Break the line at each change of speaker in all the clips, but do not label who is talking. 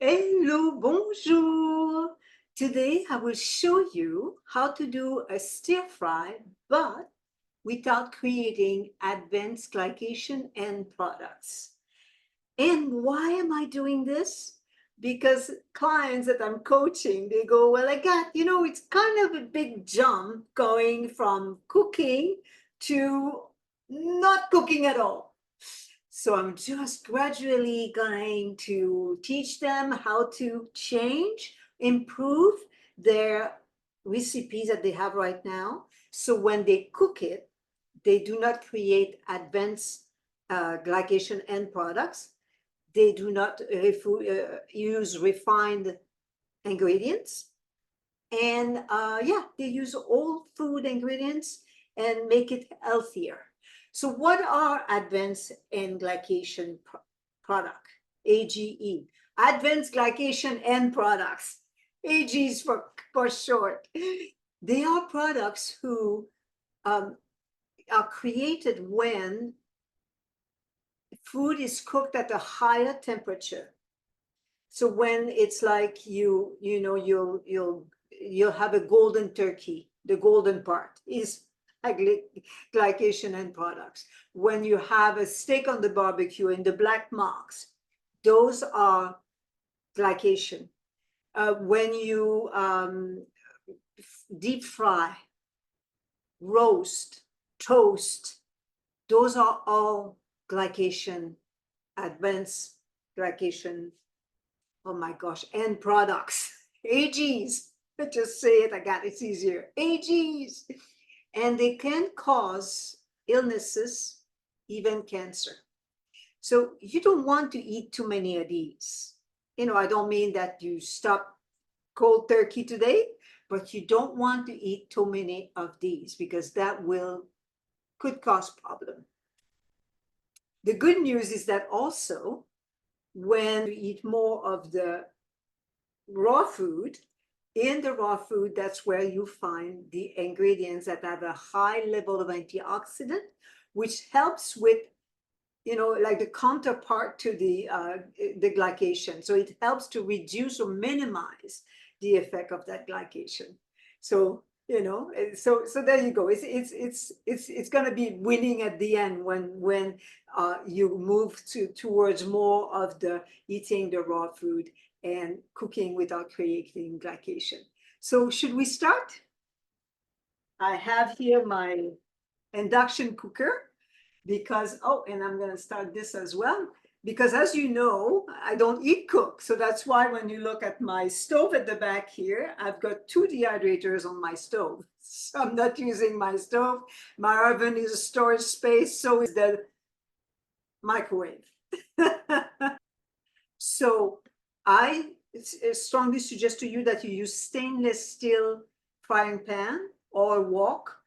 Hello, bonjour. Today I will show you how to do a stir fry, but without creating advanced glycation end products. And why am I doing this? Because clients that I'm coaching, they go, well, it's kind of a big jump going from cooking to not cooking at all. So I'm just gradually going to teach them how to change, improve their recipes that they have right now. So when they cook it, they do not create advanced glycation end products. They do not use refined ingredients. And they use old food ingredients and make it healthier. So what are advanced end glycation product? AGE, advanced glycation end products, AGs for short. They are products who are created when food is cooked at a higher temperature. So when it's like you'll have a golden turkey, the golden part is glycation end products. When you have a steak on the barbecue and the black marks, those are glycation. When you deep fry, roast, toast, those are all glycation, advanced glycation, oh my gosh, end products, AGs. Just say it again, it's easier. AGs. And they can cause illnesses, even cancer. So you don't want to eat too many of these. I don't mean that you stop cold turkey today, but you don't want to eat too many of these because that could cause problem. The good news is that also when you eat more of the raw food, in the raw food, that's where you find the ingredients that have a high level of antioxidant, which helps with, like the counterpart to the glycation. So it helps to reduce or minimize the effect of that glycation. So so there you go. It's going to be winning at the end when you move towards more of the eating the raw food and cooking without creating glycation. So should we start? I have here my induction cooker because, and I'm going to start this as well, because as you know, I don't eat cook. So that's why when you look at my stove at the back here, I've got 2 dehydrators on my stove. So I'm not using my stove. My oven is a storage space, so is the microwave. So I strongly suggest to you that you use stainless steel frying pan or wok,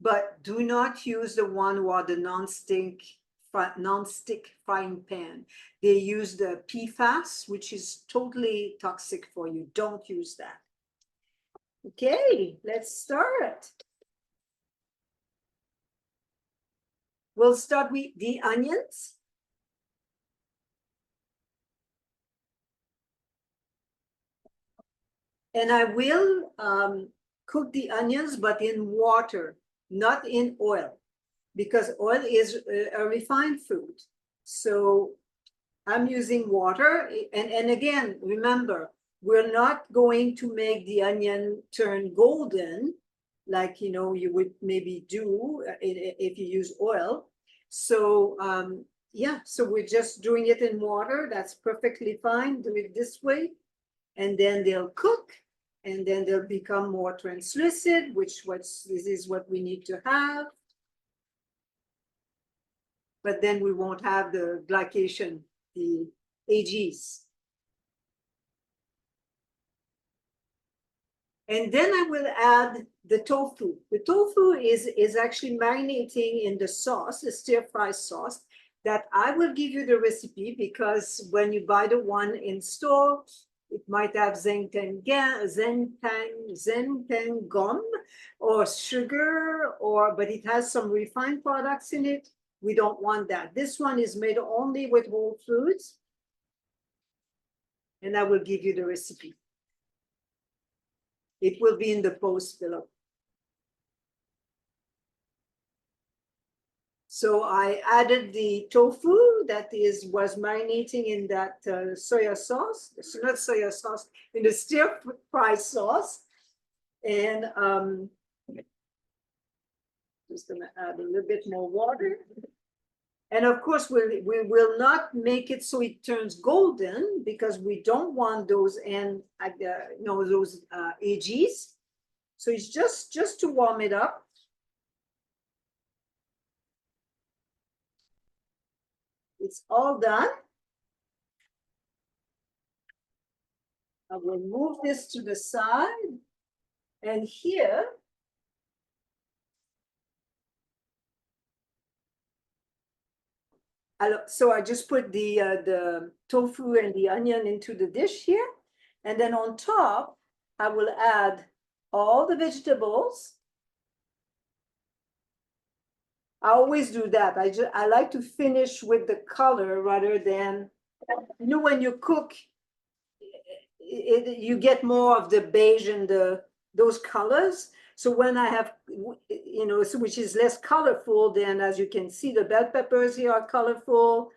but do not use the one or the non-stick frying pan. They use the PFAS, which is totally toxic for you. Don't use that. Okay, let's start. We'll start with the onions. And I will cook the onions, but in water, not in oil, because oil is a refined food. So I'm using water. And again, remember, we're not going to make the onion turn golden like, you would maybe do if you use oil. So so we're just doing it in water. That's perfectly fine. Do it this way. And then they'll cook. And then they'll become more translucent, this is what we need to have. But then we won't have the glycation, the AGs. And then I will add the tofu. The tofu is actually marinating in the sauce, the stir-fry sauce, that I will give you the recipe because when you buy the one in store, it might have xanthan gum or sugar, but it has some refined products in it. We don't want that. This one is made only with whole foods. and I will give you the recipe. It will be in the post below. So I added the tofu that was marinating in that soya sauce. It's not soya sauce, in the stir fry sauce. And just gonna add a little bit more water. And of course, we will not make it so it turns golden because we don't want those those AGs. So it's just to warm it up. It's all done. I will move this to the side. And here, so I just put the tofu and the onion into the dish here. And then on top, I will add all the vegetables. I always do that. I like to finish with the color rather than, when you cook, you get more of the beige and those colors. So when I have, which is less colorful, then as you can see, the bell peppers here are colorful.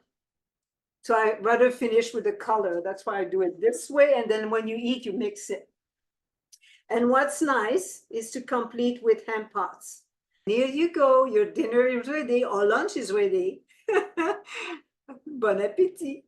So I rather finish with the color. That's why I do it this way. And then when you eat, you mix it. And what's nice is to complete with ham pots. Here you go, your dinner is ready or lunch is ready. Bon appétit.